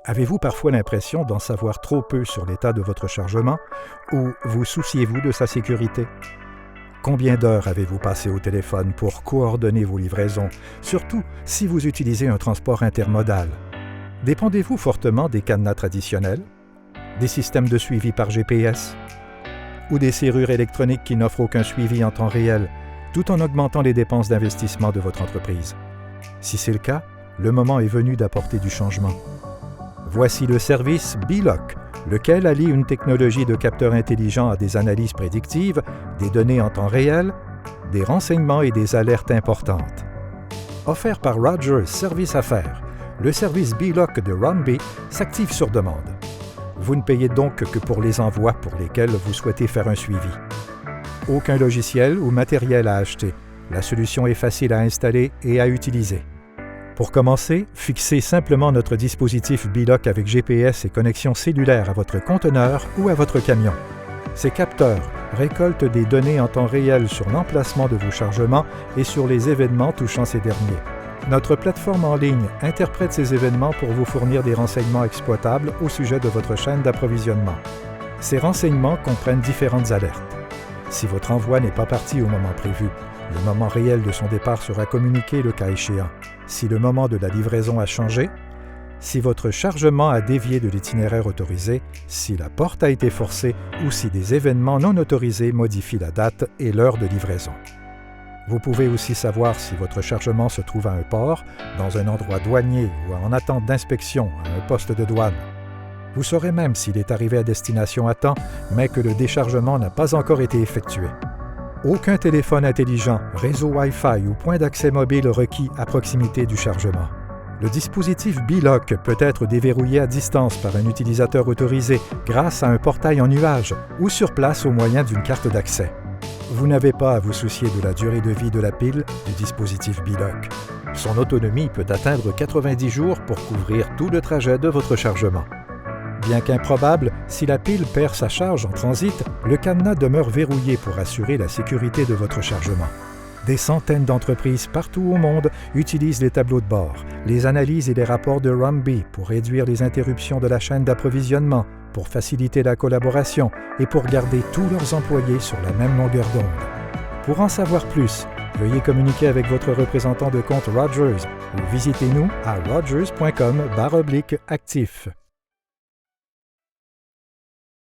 Avez-vous parfois l'impression d'en savoir trop peu sur l'état de votre chargement ou vous souciez-vous de sa sécurité? Combien d'heures avez-vous passé au téléphone pour coordonner vos livraisons, surtout si vous utilisez un transport intermodal? Dépendez-vous fortement des cadenas traditionnels, des systèmes de suivi par GPS ou des serrures électroniques qui n'offrent aucun suivi en temps réel, tout en augmentant les dépenses d'investissement de votre entreprise? Si c'est le cas, le moment est venu d'apporter du changement. Voici le service B-Lock, lequel allie une technologie de capteur intelligent à des analyses prédictives, des données en temps réel, des renseignements et des alertes importantes. Offert par Rogers Service Affaires, le service B-Lock de Runby s'active sur demande. Vous ne payez donc que pour les envois pour lesquels vous souhaitez faire un suivi. Aucun logiciel ou matériel à acheter. La solution est facile à installer et à utiliser. Pour commencer, fixez simplement notre dispositif B-Lock avec GPS et connexion cellulaire à votre conteneur ou à votre camion. Ces capteurs récoltent des données en temps réel sur l'emplacement de vos chargements et sur les événements touchant ces derniers. Notre plateforme en ligne interprète ces événements pour vous fournir des renseignements exploitables au sujet de votre chaîne d'approvisionnement. Ces renseignements comprennent différentes alertes. Si votre envoi n'est pas parti au moment prévu, le moment réel de son départ sera communiqué le cas échéant. Si le moment de la livraison a changé, si votre chargement a dévié de l'itinéraire autorisé, si la porte a été forcée ou si des événements non autorisés modifient la date et l'heure de livraison. Vous pouvez aussi savoir si votre chargement se trouve à un port, dans un endroit douanier ou en attente d'inspection à un poste de douane. Vous saurez même s'il est arrivé à destination à temps, mais que le déchargement n'a pas encore été effectué. Aucun téléphone intelligent, réseau Wi-Fi ou point d'accès mobile requis à proximité du chargement. Le dispositif B-Lock peut être déverrouillé à distance par un utilisateur autorisé grâce à un portail en nuage ou sur place au moyen d'une carte d'accès. Vous n'avez pas à vous soucier de la durée de vie de la pile du dispositif B-Lock. Son autonomie peut atteindre 90 jours pour couvrir tout le trajet de votre chargement. Bien qu'improbable, si la pile perd sa charge en transit, le cadenas demeure verrouillé pour assurer la sécurité de votre chargement. Des centaines d'entreprises partout au monde utilisent les tableaux de bord, les analyses et les rapports de Runby pour réduire les interruptions de la chaîne d'approvisionnement, pour faciliter la collaboration et pour garder tous leurs employés sur la même longueur d'onde. Pour en savoir plus, veuillez communiquer avec votre représentant de compte Rogers ou visitez-nous à rogers.com/actif.